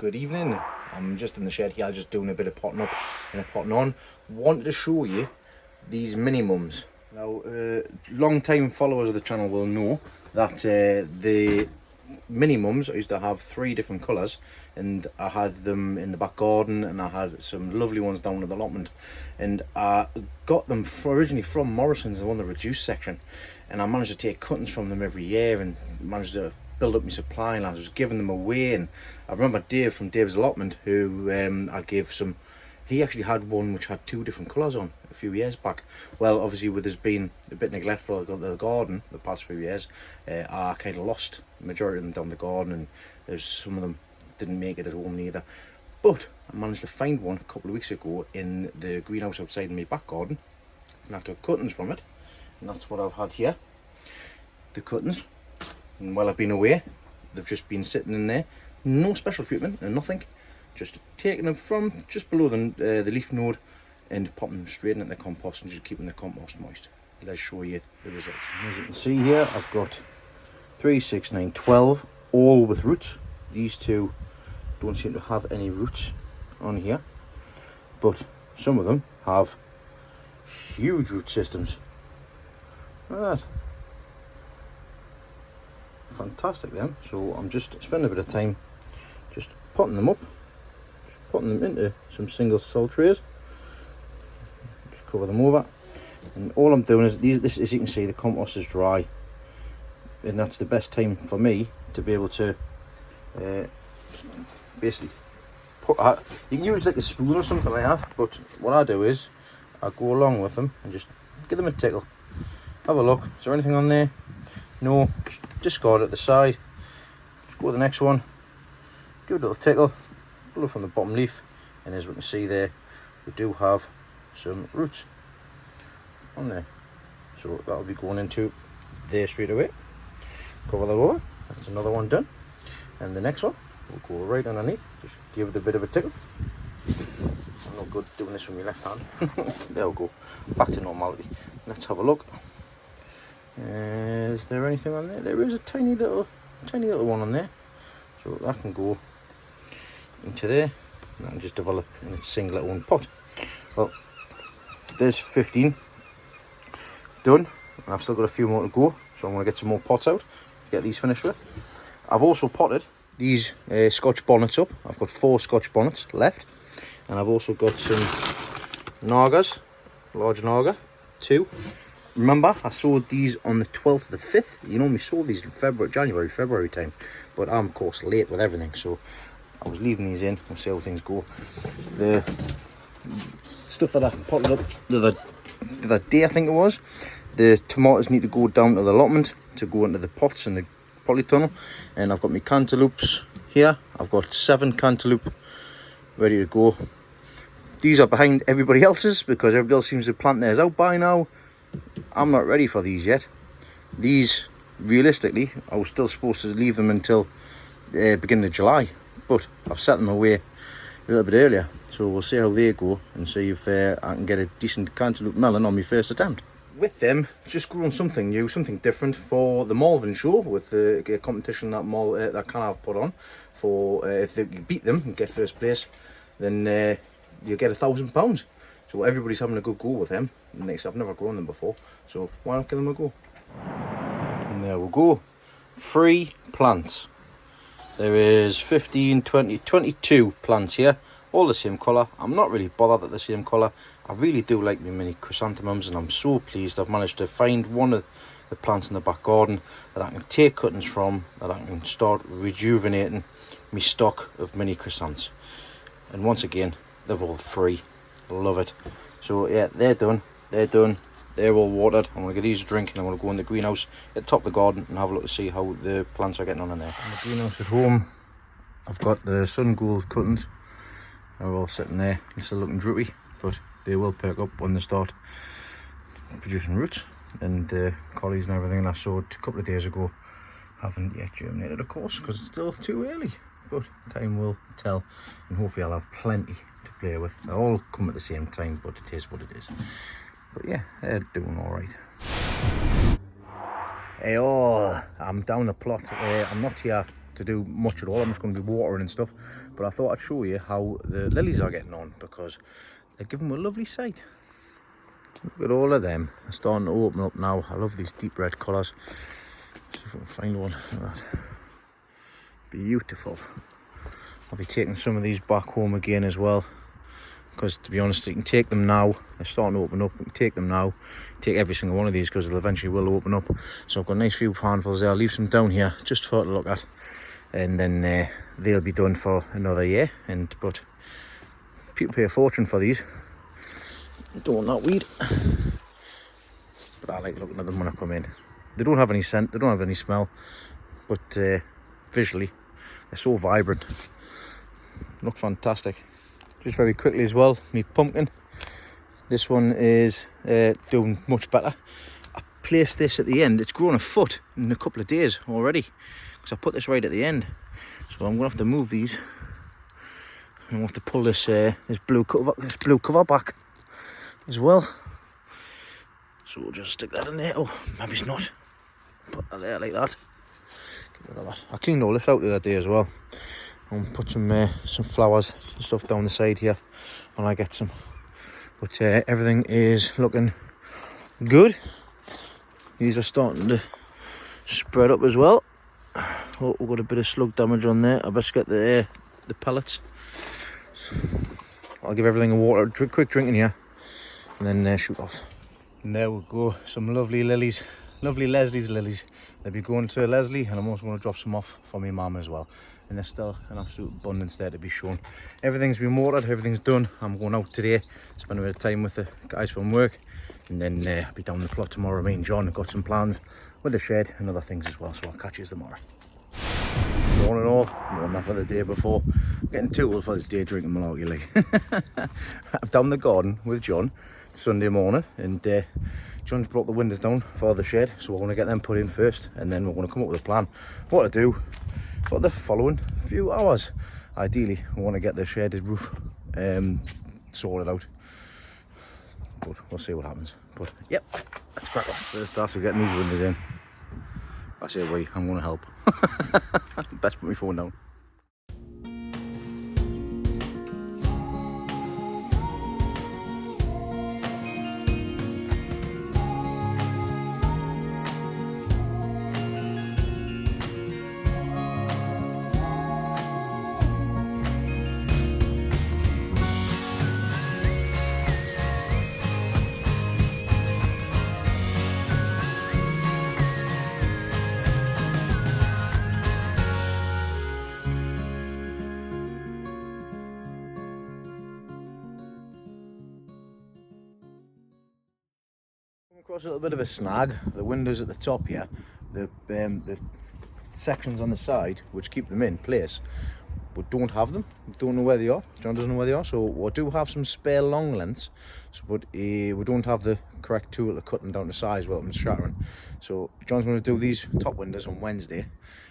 Good evening. I'm just in the shed here, just doing a bit of potting up and potting on. Wanted to show you these mini mums. Now, long time followers of the channel will know that the mini mums I used to have 3 different colours, and I had them in the back garden, and I had some lovely ones down at the allotment, and I got them originally from Morrison's on the reduced section, and I managed to take cuttings from them every year and managed to build up my supply, and I was giving them away. And I remember Dave from Dave's allotment, who I gave some. He actually had one which had 2 different colours on a few years back. Well, obviously with us being a bit neglectful of the garden the past few years, I kind of lost the majority of them down the garden, and there's some of them didn't make it at home neither. But I managed to find one a couple of weeks ago in the greenhouse outside in my back garden, and I took cuttings from it, and that's what I've had here, the cuttings. And while I've been away, they've just been sitting in there, no special treatment and nothing, just taking them from just below the leaf node and popping them straight into the compost and just keeping the compost moist. Let's show you the results. As you can see here, I've got 3, 6, 9, 12, all with roots. These 2 don't seem to have any roots on here, but some of them have huge root systems. Look at that. Fantastic them. So I'm just spending a bit of time just potting them up, just putting them into some single cell trays, just cover them over, and all I'm doing is this, as you can see, the compost is dry, and that's the best time for me to be able to basically put, you can use like a spoon or something like that, but what I do is I go along with them and just give them a tickle, have a look, is there anything on there? No, discard it at the side, just go to the next one, give it a little tickle, pull it from the bottom leaf, and as we can see there, we do have some roots on there. So that'll be going into there straight away. Cover that over, that's another one done, and the next one will go right underneath, just give it a bit of a tickle. I'm not good doing this with my left hand. There we go, back to normality. Let's have a look. Is there anything on there? There is a tiny little one on there, so that can go into there and that can just develop in its single little pot. Well, there's 15 done, and I've still got a few more to go, so I'm going to get some more pots out, get these finished with. I've also potted these Scotch bonnets up. I've got 4 Scotch bonnets left, and I've also got some Nagas, large Naga, 2. Remember, I sowed these on the 12th of the 5th. You know, we sowed these in January, February time. But I'm, of course, late with everything. So I was leaving these in. We'll see how things go. The stuff that I potted up the other day, I think it was, the tomatoes need to go down to the allotment to go into the pots in the polytunnel. And I've got my cantaloupes here. I've got 7 cantaloupe ready to go. These are behind everybody else's because everybody else seems to plant theirs out by now. I'm not ready for these yet. These, realistically, I was still supposed to leave them until beginning of July, but I've set them away a little bit earlier, so we'll see how they go and see if I can get a decent cantaloupe melon on my first attempt. With them, just growing something new, something different for the Malvern show, with the competition that that Canav put on. For if they beat them and get first place, then you'll get £1,000. So everybody's having a good go with them. Next, I've never grown them before, so why not give them a go? And there we go. 3 plants. There is 15, 20, 22 plants here, all the same colour. I'm not really bothered at the same colour. I really do like my mini chrysanthemums, and I'm so pleased I've managed to find one of the plants in the back garden that I can take cuttings from, that I can start rejuvenating my stock of mini chrysanths. And once again, they're all free. Love it. So yeah, they're done, they're all watered. I'm going to give these a drink, and I'm going to go in the greenhouse at the top of the garden and have a look to see how the plants are getting on in there. In the greenhouse at home, I've got the Sun Gold cuttings. They're all sitting there, they're still looking droopy, but they will perk up when they start producing roots. And the collies and everything I sowed a couple of days ago haven't yet germinated, of course, because it's still too early, but time will tell, and hopefully I'll have plenty to play with. They all come at the same time, but it is what it is. But yeah, they're doing all right. Hey, oh, I'm down the plot. I'm not here to do much at all. I'm just going to be watering and stuff, but I thought I'd show you how the lilies are getting on, because they're giving them a lovely sight. Look at all of them. They're starting to open up now. I love these deep red colours. See if we can find one like that. Beautiful. I'll be taking some of these back home again as well, because to be honest, you can take them now. They're starting to open up. You can take them now, take every single one of these, because they'll eventually will open up. So I've got a nice few handfuls there. I'll leave some down here just for to look at, and then they'll be done for another year. But people pay a fortune for these. Don't want that weed, but I like looking at them when I come in. They don't have any scent, they don't have any smell, but visually they're so vibrant. Look fantastic. Just very quickly as well, my pumpkin. This one is doing much better. I placed this at the end. It's grown a foot in a couple of days already, because I put this right at the end. So I'm going to have to move these. I'm going to have to pull this this blue cover back as well. So we'll just stick that in there. Oh, maybe it's not. Put that there like that. Get rid of that. I cleaned all this out the other day as well. I'll put some flowers and stuff down the side here when I get some. But everything is looking good. These are starting to spread up as well. Oh, we've got a bit of slug damage on there. I best get the pellets. I'll give everything a water, quick drink in here, and then shoot off. And there we go, some lovely lilies, lovely Leslie's lilies. They'll be going to Leslie, and I'm also going to drop some off for my mum as well. And there's still an absolute abundance there to be shown. Everything's been watered, everything's done. I'm going out today, spend a bit of time with the guys from work, and then I'll be down the plot tomorrow. Me and John have got some plans with the shed and other things as well, so I'll catch you tomorrow. All in all, more enough for the day before. I'm getting too old for this day drinking malarkey like. I'm down the garden with John Sunday morning, and John's brought the windows down for the shed, so we're going to get them put in first, and then we're going to come up with a plan what to do for the following few hours. Ideally, we want to get the shed roof sorted out, but we'll see what happens. But yep, let's crack on. First task of getting these windows in. I say we, I'm going to help. Best put my phone down. Across a little bit of a snag. The windows at the top here, the sections on the side which keep them in place, we don't have them. We don't know where they are. John doesn't know where they are, so we do have some spare long lengths, so, but we don't have the correct tool to cut them down to size without them shattering. So John's going to do these top windows on Wednesday,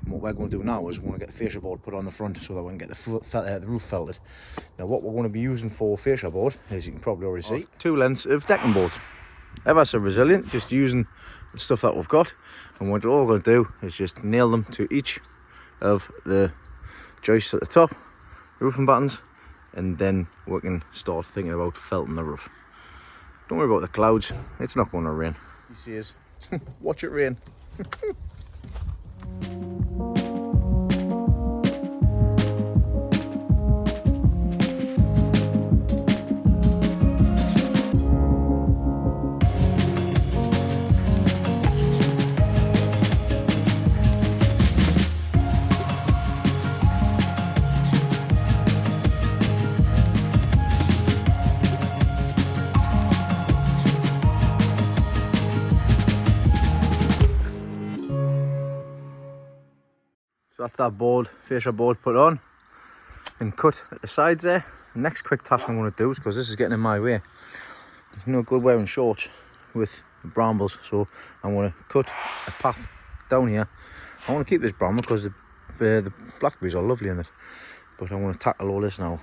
and what we're going to do now is we want to get the fascia board put on the front so that we can get the roof felted. Now what we're going to be using for fascia board, as you can probably already see, 2 lengths of decking board. Ever so resilient, just using the stuff that we've got, and what we're all going to do is just nail them to each of the joists at the top, roofing battens, and then we can start thinking about felting the roof. Don't worry about the clouds, it's not going to rain. You see us, watch it rain. So that's that board, fascia board put on and cut at the sides there. The next quick task I'm going to do is, because this is getting in my way, there's no good wearing shorts with brambles, so I'm going to cut a path down here. I want to keep this bramble because the blackberries are lovely in it, but I want to tackle all this now.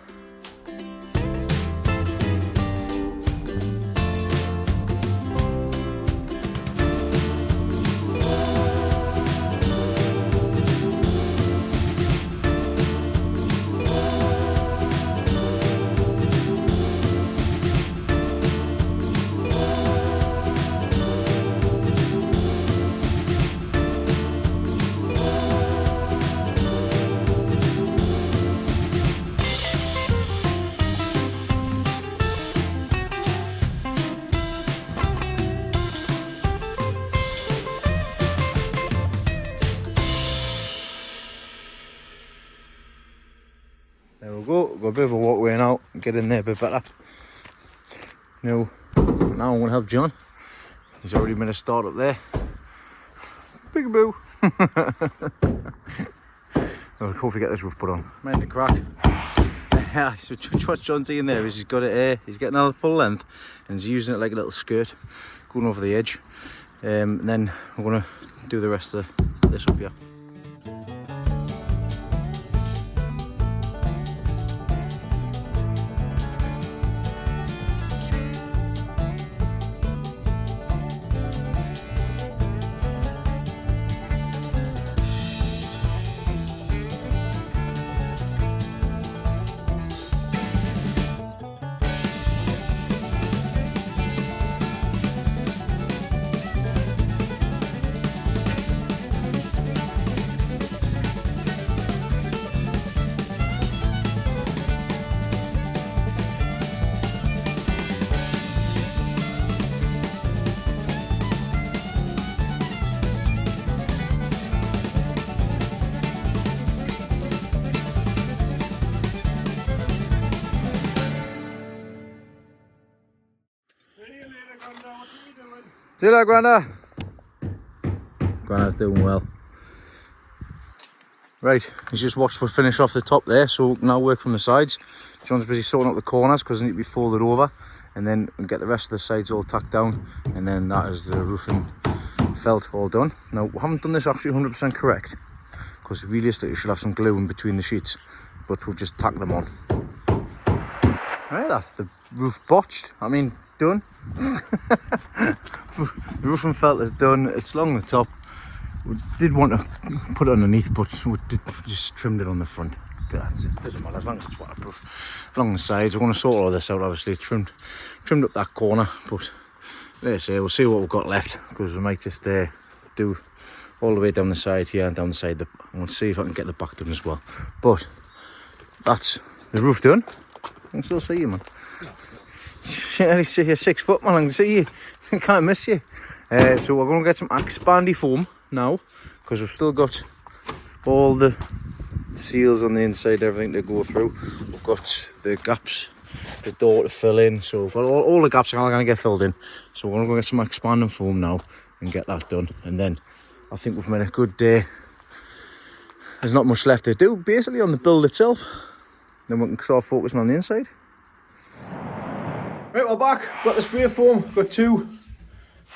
we'll go a bit of a walkway now and get in there a bit better. Now I'm going to help John. He's already made a start up there. Peekaboo. I'll hopefully get this roof put on. Made the crack. Yeah, so what John's doing there is he's got it, he's getting a full length and he's using it like a little skirt going over the edge. And then we're going to do the rest of this up here. See you later, Granda. Granda's doing well. Right, he's just watched us finish off the top there, so we can now work from the sides. John's busy sorting out the corners because they need to be folded over, and then we'll get the rest of the sides all tacked down, and then that is the roofing felt all done. Now, we haven't done this actually 100% correct, because realistically you should have some glue in between the sheets, but we've just tacked them on. Right, that's the roof botched. I mean, done. The roofing felt is done. It's along the top. We did want to put it underneath, but we just trimmed it on the front. It doesn't matter as long as it's waterproof. Along the sides, we're going to sort all this out. Obviously, trimmed up that corner, but let's say we'll see what we've got left, because we might just do all the way down the side here and down the side. I want to see if I can get the back done as well. But that's the roof done. I can still see you, man. You can see you're 6 foot, man. I can see you. I can't miss you. So we're going to get some expandy foam now, because we've still got all the seals on the inside, everything to go through. We've got the gaps, the door to fill in. So we've got all the gaps are going to get filled in. So we're going to go get some expanding foam now and get that done. And then I think we've made a good day. There's not much left to do basically on the build itself. Then we can start focusing on the inside. Right, we're back. Got the spray foam. Got two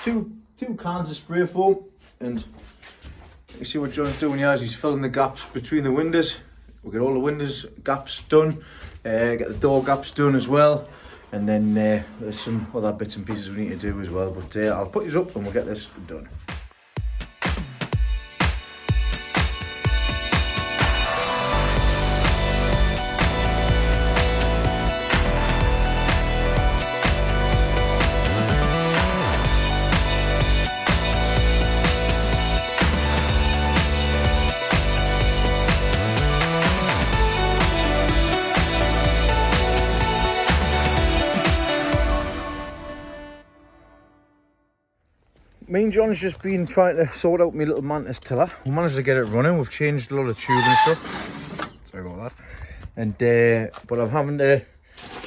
cans of spray foam, and you see what John's doing here is he's filling the gaps between the windows. We'll get all the windows gaps done, get the door gaps done as well, and then there's some other bits and pieces we need to do as well. But I'll put these up and we'll get this done. Me and John's just been trying to sort out my little Mantis tiller. We managed to get it running. We've changed a lot of tube and stuff. Sorry about that. And but I'm having to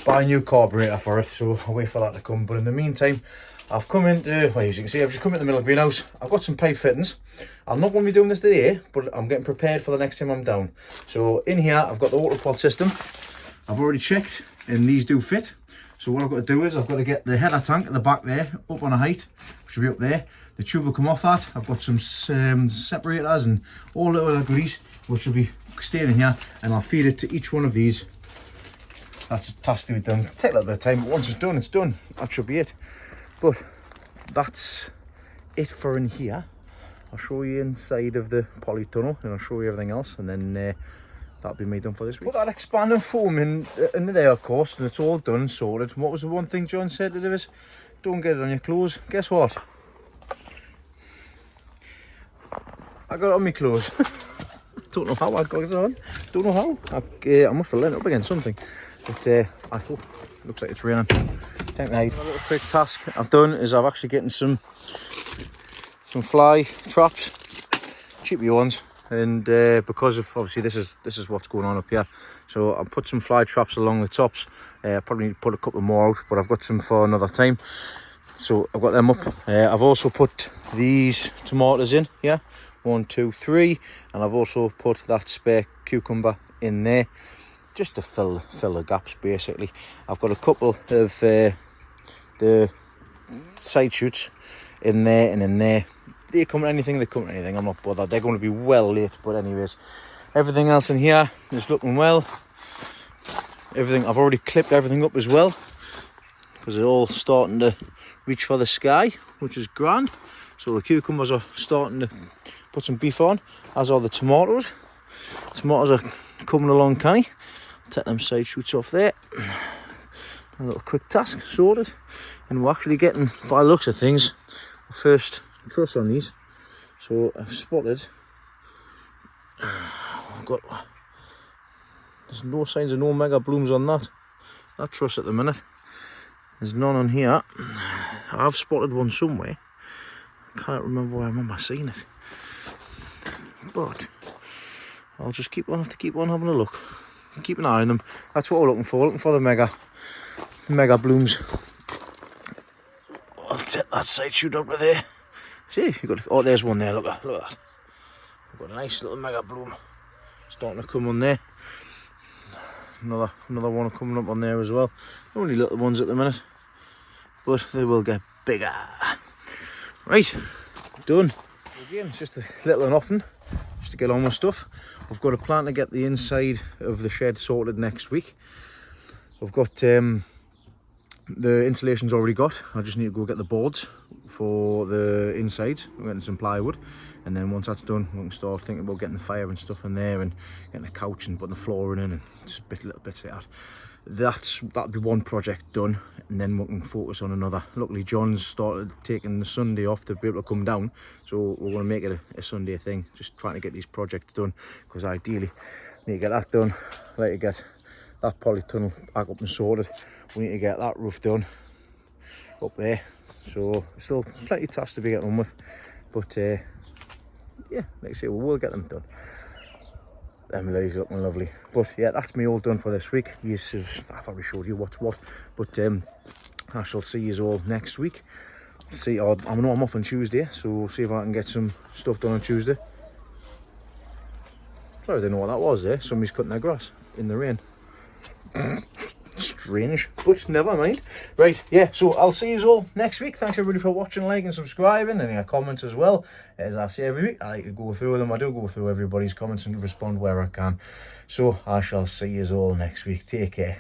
buy a new carburetor for it, so I'll wait for that to come. But in the meantime, I've come into, well, as you can see, I've just come into the middle greenhouse. I've got some pipe fittings. I'm not going to be doing this today, but I'm getting prepared for the next time I'm down. So in here, I've got the Autopod system. I've already checked, and these do fit. So what I've got to do is I've got to get the header tank at the back there up on a height, which will be up there. The tube will come off that. I've got some separators and all the other goodies, which will be staying in here, and I'll feed it to each one of these. That's a task to be done. It'll take a little bit of time, but once it's done, it's done. That should be it. But that's it for in here. I'll show you inside of the polytunnel, and I'll show you everything else, and then that'll be me done for this week. Put that expanding foam in there, of course, and it's all done and sorted. What was the one thing John said to do is, don't get it on your clothes. Guess what? I got it on my clothes. Don't know how I got it on. Don't know how. I must have leant up against something. But I hope it looks like it's raining. Time to hide. A little quick task I've done is I've actually getting some fly traps, cheapy ones. and because of obviously this is what's going on up here, so I'll put some fly traps along the tops. Probably need to put a couple more out, but I've got some for another time, so I've got them up. I've also put these tomatoes in here, 1, 2, 3, and I've also put that spare cucumber in there just to fill the gaps basically. I've got a couple of the side shoots in there and in there. They come to anything, I'm not bothered. They're going to be well late, but anyways, everything else in here is looking well. Everything, I've already clipped everything up as well, because they're all starting to reach for the sky, which is grand. So the cucumbers are starting to put some beef on, as are the tomatoes. Tomatoes are coming along canny. Take them side shoots off there. A little quick task sorted, and we're actually getting, by the looks of things, the first truss on these. So I've spotted, there's no signs of no mega blooms on that truss at the minute. There's none on here. I've spotted one somewhere. I can't remember where I remember seeing it, but I'll just have to keep on having a look, keep an eye on them. That's what we're looking for the mega blooms. I'll take that side shoot up to there. See, you got, oh, there's one there. Look at that. We've got a nice little mega bloom starting to come on there. Another one coming up on there as well. Only little ones at the minute, but they will get bigger. Right, done. Again, it's just a little and often, just to get on with stuff. We've got a plan to get the inside of the shed sorted next week. We've got the insulation's already got. I just need to go get the boards for the inside. We're getting some plywood, and then once that's done, we can start thinking about getting the fire and stuff in there, and getting the couch and putting the flooring in, and just little bits like that. That'll be one project done, and then we can focus on another. Luckily, John's started taking the Sunday off to be able to come down, so we're going to make it a Sunday thing. Just trying to get these projects done, because ideally, we need to get that done. I'd like to get that polytunnel back up and sorted. We need to get that roof done up there. So still plenty of tasks to be getting on with, but yeah, like I say, we will get them done. Them ladies looking lovely. But yeah, that's me all done for this week. Yes, I've already showed you what's what, but I shall see you all next week. I know I'm off on Tuesday, so we'll see if I can get some stuff done on Tuesday. Sorry, I didn't know what that was there. Somebody's cutting their grass in the rain. Strange, but never mind. Right, yeah, so I'll see you all next week. Thanks everybody for watching, liking, subscribing, and your comments as well. As I say every week, I like to go through them. I do go through everybody's comments and respond where I can. So I shall see you all next week. Take care.